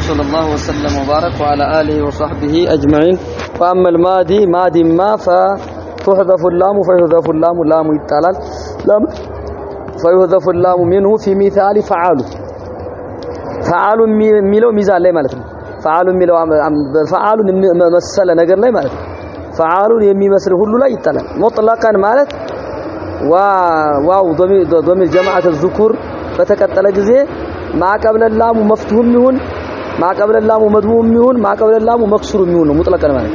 صلى الله وسلم وبارك وعلى آله وصحبه أجمعين. فأما الماضي ماضي ما فتحذف اللام فيحذف اللام لام يتعلل لام فيحذف اللام منه في مثال فعال ميلو ميزان لا معناته فعال ميلو فعال مثل ነገር ላይ ማለት فعال የሚመስል ሁሉ ላይ ይጣላል مطلقا ማለት ዋው ضمير جماعة الذكور በተቀጠለ ጊዜ ما قبل اللام مفتوح ይሁን ما قبل اللام مضموم ይሁን ما قبل اللام مكسور ይሁን ነው مطلقا ማለት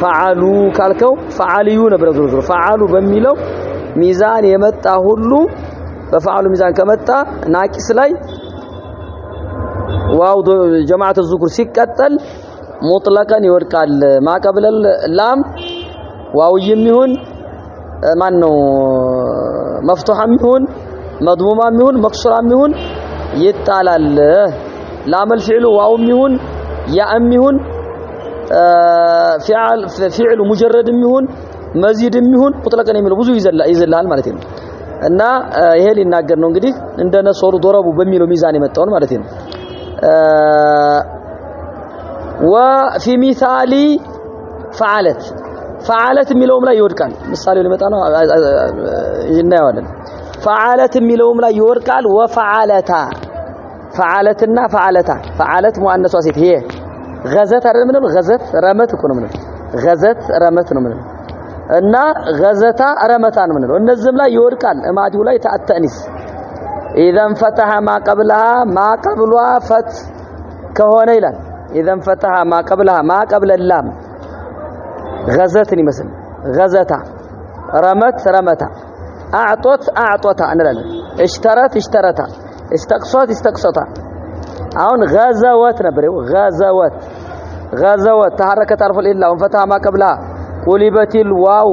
ፈዓሉ ካልከው ፈዓልዩ ነበር ዝሮ ፈዓሉ በሚለው ሚዛን የመጣ ሁሉ በፈዓሉ ሚዛን ከመጣ ናቂስ ላይ ዋው ጀማዓት الذكور ሲቀጠል ሙጥለቀን ይወድቃል ما قبل اللام ዋውይም ይሁን ማን ነው መፍቱሐም ይሁን መضሙማም ይሁን መክሱራም ይሁን ይጣላል لام الفعل واو يهون يا يهون فعل مجرد يهون مزيد يهون مطلقا يميل ብዙ ይዘላል ማለት ነው እና ይሄ ሊናገር ነው እንግዲህ እንደነሶሩ ዶረቡ በሚለው ሚዛን የመጣው ማለት ነው وفي مثال فعلت የሚለውም ላይ ይወድቃል ምሳሌው ሊመጣ ነው እናየዋለን فعلت የሚለውም ላይ ይወድቃል وفعلتا فعلتنا فعلت مؤنث ሴት ይሄ غزت አይደለም ነው غزت ረመት እኮ ነው ማለት غزت ረመት ነው ማለት እና غزتا ረመታ ነው ማለት እነዚህም ላይ ይወድቃል ማዲው ላይ ተአተኒስ اذا فتح ما قبلها ما قبلها فت ከሆነ ይላል اذا فتح ما قبلها ما قبل اللام غزتني مثلا غزتا رمتا اعطت انلاله اشترتا استقصت አሁን غزوت ነበር غزوت تحركت حرف الا وفتح ما قبلها قلبت الواو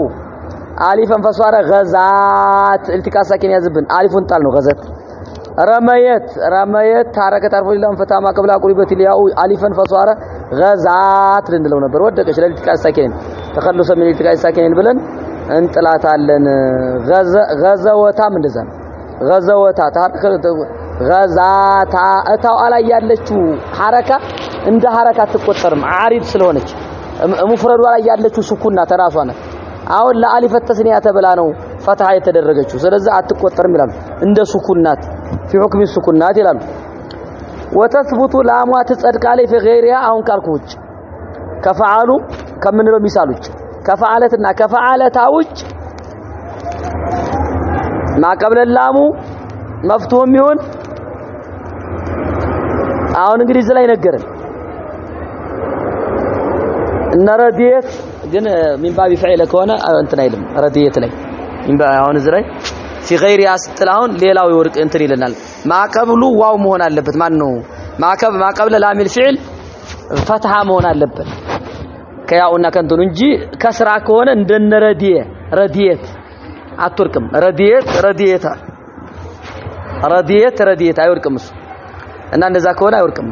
الفا فصار غزات التقاء ساكن يزبن الفون طال ነው غزت رميت تحركت حرف الا وفتح ما قبلها قلبت الياء الفا فصار غزات ልንለው ነበር ወደቀች ለልትቃ ሳኪን ተخلص من التقاء ساكن ብለን እንጥላታለን غزوታም እንደዛ غزوታ غزاታ እታው ላይ ያለችው ሐረካ እንደ ሐረካ አትቆጠርም አሪድ ስለሆነች ሙፍረዱ ላይ ያለችው ሱኩና ተራሷ ናት አሁን ለአሊፍ ተስኒያ ተብላ ነው ፈትሃ የተደረገችው ስለዚህ አትቆጠርም ይላሉ እንደ ሱኩናት في حكم السكنات ይላሉ وتثبت لاሟ ትጸድቃለች في غيرها አሁን ካልኩች ከፈዓሉ ከምንለው ሚሳሎች ከፈዓለትና ከፈዓለታዎች ما قبل اللام مفتوح ይሁን አሁን እንግዲህ እዚህ ላይ ነገረን እና ረዲየት ግን ሚንባቢ ፈዒለ ከሆነ እንትን አይልም ረዲየት ላይ አሁን እዚህ ላይ في غير ያስተላውን ሌላው ይወርቅ እንትን ይለናል ማቀብሉ ዋው መሆን አለበት ማን ነው ማቀብለ ላሚል ፊዕል ፈትሃ መሆን አለበት ከያውና ከንቱን እንጂ ከስራ ከሆነ እንደነ ረዲየት አትወርቅም ረዲየት አይወርቅም እሱ እና እንደዛ ከሆነ አይወርቅም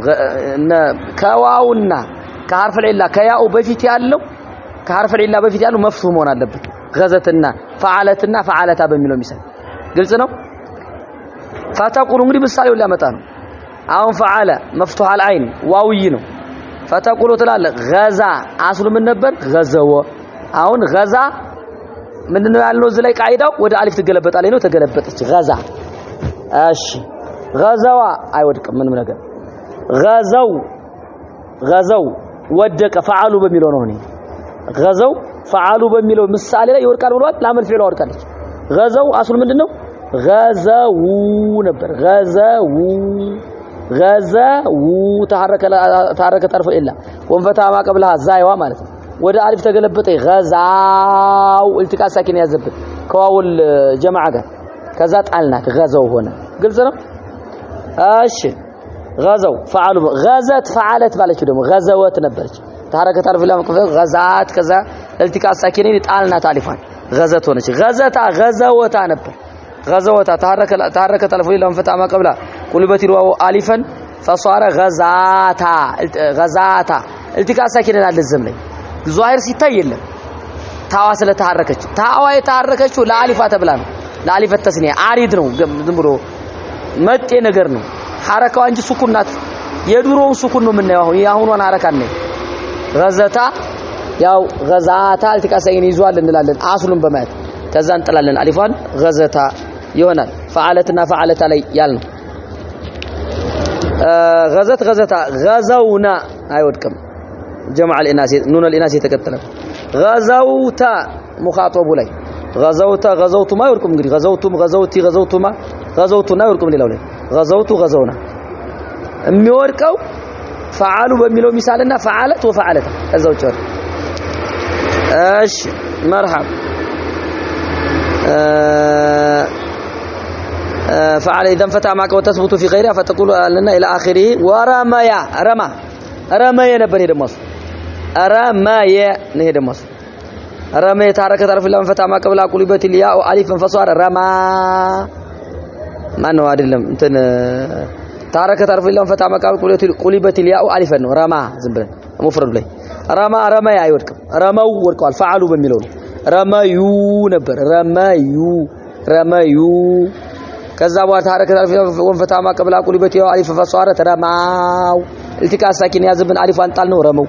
ከዋውና ከሐርፍ العله ከያኡ በፊት ያለው ከሐርፍ العله በፊት ያለው መፍቱህ መሆን አለበት غزتنا فعلتنا فعلتا በሚለው ሚሳል ግልጽ ነው فتقول እንግዲህ ምሳሌው ሊያመጣ ነው አሁን فعل مفتوح العين ዋውይ ነው فتقول ትላለ غزا አስሉ ምን ነበር غزو አሁን غዛ ምንድነው ያለው እዚህ ላይ ቃይዳው ወደ አሊፍ ትገለበጣለች ነው ተገለበጠች غዛ እሺ غزوا አይወድቅም ምንም ነገር غزው ወደቀ فعلوا በሚለው ነው እኔ غزው فعلوا በሚለው ምሳሌ ላይ ይወድቃል ብሏል ላመል ፊዕሉ ወድቃለች غزው አስሉ ምንድነው غزው ነበር غزው تحرك طرف الا وانفتح ما قبلها زايዋ ማለት ነው ወደ አሊፍ ተገለበጠ غزاው التقاء ساكن ያዘበት ከዋውል ጀማዓ ጋር ከዛ ጣልናት غزው ሆነ ግልጽ ነው እሺ غزው فعلوا غزت فعلت ባለችው ደግሞ غزوت ነበረች تحرك طرف الا غزات ከዛ التقاء ساكن ጣልናት አሊፋን غزت ሆነች غزوታ ነበር غزوتا تحرك طرف الا وانفتح ما قبلها قلبت الواو الفا فصار غزاتا التقاء ساكن አለዘም ላይ ظاهر ሲታይ የለም ታዋ ስለተሐረከች ታዋ የተሐረከችው ለአሊፋ ተብላ ነው ለአሊፍ ተስኒያ አሪድ ነው ዝም ብሎ መጤ ነገር ነው ሐረካው እንጂ ሱኩናት የዱሮውን ሱኩን ነው የምናየው አሁን የአሁኗን ሐረካት ነው غزታ ያው غዛታ አልተቃሳይን ይዟል እንላለን አስሉን በማየት ከዛ እንጥላለን አሊፋን غزታ ይሆናል ፈዓለትና ፈዓለታ ላይ ያልነው غزታ غزونا አይወድቅም جمع الاناث نون الاناث የተከተለ غزوت مخاطب ላይ غزوتما ይወድቅም እንግዲህ غزوتم غزوتي غزوتما غزوتنا ይወድቅም ሌላው ላይ غزوت غزونا የሚወድቀው ፈዓሉ በሚለው ሚሳልና ፈዓለት ወፈዓለታ ከዛው ጨር እሺ مرحبا فعل اذا فتح معك وتثبت في غيرها فتقول لنا الى اخره ورميا رمى ነበር ይደማስ رمى ነው ይደማስ رمى حركه تعرف لما فتح معك قبل قلبت الياء الف فصار رمى ما ነው አይደለም እንትን حركه تعرف لما فتح معك قلبت الياء الف ነው رمى ዝም ብለን مفرد ላይ رمى አይወድቅም رموا ወድቀዋል فعلوا በሚለው ነው ረመዩ ነበር ረመዩ ከዛ በኋላ حركه تعرف وفتح معك قبل قلبت الياء الف فصار رماو التقاء ساكن ያዝብን አሊፋን ጣል ነው ረመው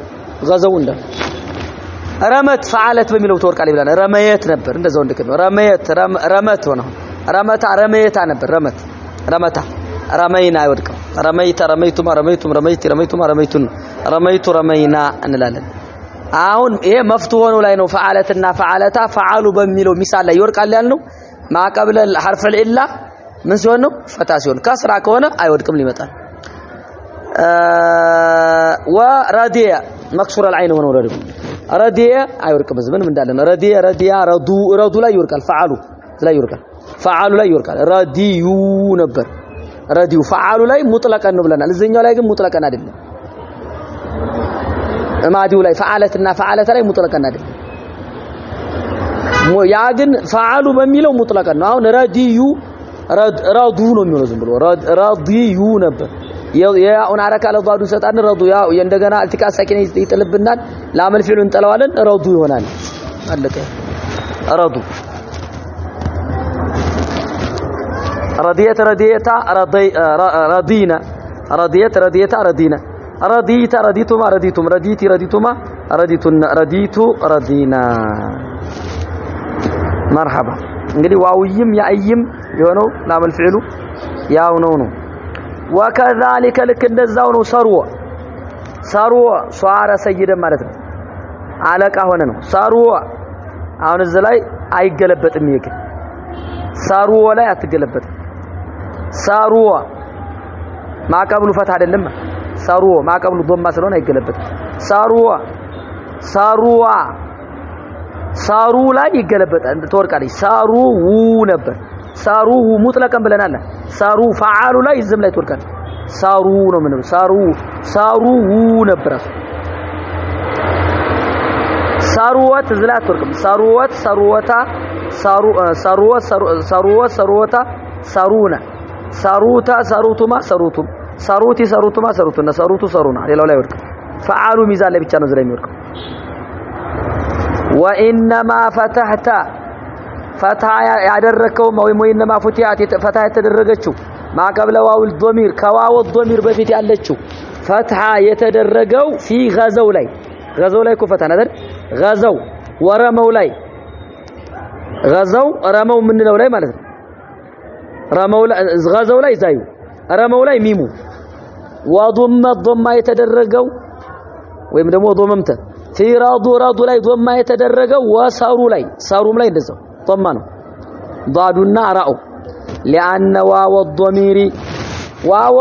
غزው እንደ ረመት ፈዓለት በሚለው ተወርቃል ይብላል ረመየት ነበር እንደዛው እንደከ ነው ረመት ሆነ ረመታ ነበር ረመታ ረመይና አይወድቅም ረመይቱም ረመይና እንላለን አሁን ይሄ መፍቱ ሆኖ ላይ ነው ፈዓለትና ፈዓለታ ፈዓሉ በሚለው ሚሳል ላይ ይወርቃል ያልነው ማቀብለ حرف العله ምን ሲሆን ነው ፈታ ሲሆን ከስራ ከሆነ አይወድቅም ሊመጣል وراديه مكسور العين ሆኖ راديه አይወርቅም ምንም እንዳለን راديه رضو ላይ ይወርቃል ፈዓሉ ላይ ይወርቃል ረዲዩ ነበር ረዲዩ ፈዓሉ ላይ ሙጥለቀን ነው ብለናል እዚህኛው ላይ ግን ሙጥለቀን አይደለም ማዲው ላይ ፈዓለትና ፈዓለታ ላይ ሙጥለቀን አይደለም ያ ግን ፈዓሉ በሚለው ሙጥለቀን ነው አሁን ረዲዩ ረዱ ነው የሚሆነው ዝም ብሎ ረዲዩ ነበር ያውን አረካ ለዳዱ ሰጣን ረዱ ያው እንደገና التقاء ساكن ይጥልብናል ላመል ፊሉን እንጠለዋለን ረዱ ይሆናል አለቀ ረዱ رضيت رضينا رضيت رضينا رضيت رضيتما رضيتم رضيتي رضيتما رضيتن رضيت رضينا مرحبا እንግዲህ ዋውይም ያይም የሆነው ላመል ፊሉ ያው ነው وكذلك لك እንደዛው ነው ሰሩወ ሷረ ሰይደ ማለት ነው አለቃ ሆነ ነው ሰሩወ አሁን እዚህ ላይ አይገለበጥም ይሄ ሰሩወ ላይ አትገለበጥም ሰሩወ ማቀብሉ ፈታ አይደለም ሰሩወ ማቀብሉ ዶማ ስለሆነ አይገለበጥም ሰሩ ላይ ይገለበጣል ተወርቃለች ሰሩ ነበር ሰሩ ሙጥለቀን ብለናል ሰሩ ፈዓሉ ላይ ዝም ላይ ተወርቃለች ሰሩ ነው ምንም ሰሩ ነበር ሰሩወት ዝላት ተወርቅም ሰሩወታ ሰሩወታ ሰሩና ሰሩታ ሰሩቱማ ሰሩቱም ሰሩቲ ሰሩቱማ ሰሩቱና ሰሩቱ ሰሩና ሌላው ላይ ወርቅ ፈዓሉ ሚዛን ላይ ብቻ ነው ዝላይ የሚወርቀው وانما فتحت فتح ያደረከው ወይንማ فتحت فتح የተደረገችው ማቀብለ ዋውል ዶሚር ከዋው ዶሚር በፊት ያለችው فتح የተደረገው في غزው ላይ እኮ ፈታ ነገር غزው ወረመው ላይ غزው ረመው ምንለው ላይ ማለት ነው ረመው ላይ غزው ላይ ዛዩ ረመው ላይ ሚሙ ወضم ضم የተደረገው ወይም ደግሞ ضممተ في رضو ላይ ضم የተደረገው ወሰሩ ላይ ሰሩም ላይ እንደዛው ضم ነው ضادና راء لان واو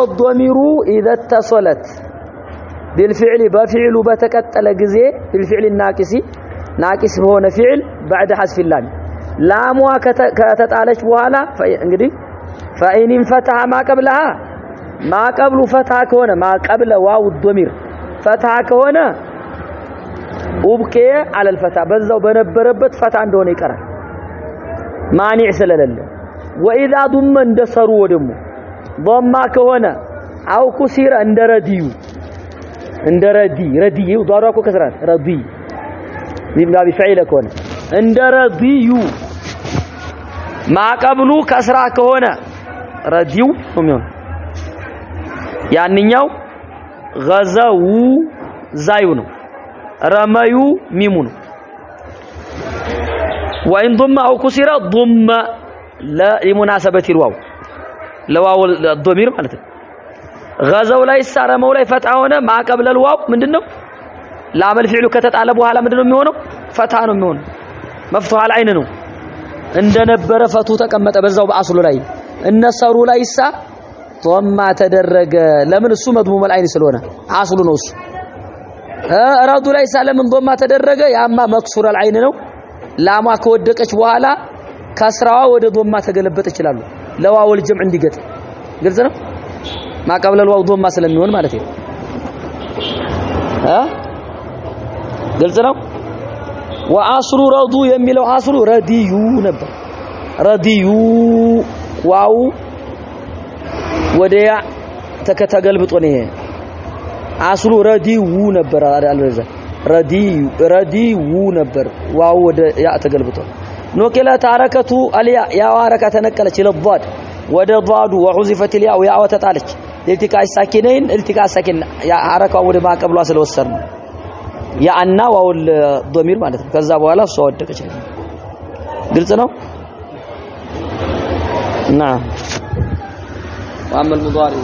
الضمير اذا اتصلت بالفعل بفعل بتقتل ጊዜ بالفعل الناقص ناقص ሆነ فعل بعد حذف اللام ላሟ ከተጣለች በኋላ እንግዲህ فإن فتح ما قبلها ما قبل فتح ከሆነ ما قبل واو الضمير فتح ከሆነ وبكي على الفتح በዛው በነበረበት ፈታ እንደሆነ ይቀራል ማኒዕ ስለሌለ واذا ضم እንደሰሩ ወደሙ ضم ከሆነ አው ኩሲራ እንደረዲዩ ረዲዩ ዷራኮ ከስራት ረዲ ቢባቢ فعل ከሆነ እንደረዲዩ ማቀብሉ ከስራ ከሆነ ረዲው ነው የሚሆነው ያንኛው غزو زايو ነው ረመዩ ሚሙ ነው وإن ضم أو كسر ضم لمناسبة الواو لواو الضمير ማለት ነው غزو ላይ ሳረመው ላይ ፈታ ሆነ ማ قبل الواو ምንድነው ላመል ፊዕሉ ከተጣለ በኋላ ምንድነው የሚሆነው ፈታ ነው የሚሆነው መፍቱህ አልዓይን ነው እንደነበረ ፈቱ ተቀመጠ በዛው በአስሉ ላይ እነሰሩ ላይሳ ضم ተደረገ ለምን እሱ መድሙም አልዓይን ስለሆነ አስሉ ነው እሱ ረዱ ላይሳ ለምን ضم ተደረገ ያማ መክሱር አልዓይን ነው ላማ ከወደቀች በኋላ ከስራዋ ወደ ضم ተገለበጠ ይችላል ለዋውል ጀምዕ እንዲገጥ ግልጽ ነው ማቀበለ الواو ضم ስለሚሆን ማለት ነው ግልጽ ነው ወአስሩ ረዱ የሚለው አስሩ ረዲዩ ነበር ረዲዩ ዋው ወደያ ተከተገልብጦ ነው አስሩ ረዲው ነበር አልበዛ ረዲው ነበር ዋው ወደ ያ ተገልብጦ ኖከለ ታረከቱ አልያ ያ ዋረካ ተነቀለች ለضاد ወደ ضاد وحذفت الياء يا وتطالች التقاء الساكنين التقاء الساكن ያ حركه ወደ ማቀብሏ ስለወሰር ነው ያና ዋውል ضمير ማለት ነው ከዛ በኋላ እሷ ወደቀች ግልጽ ነው نعم واما المضارع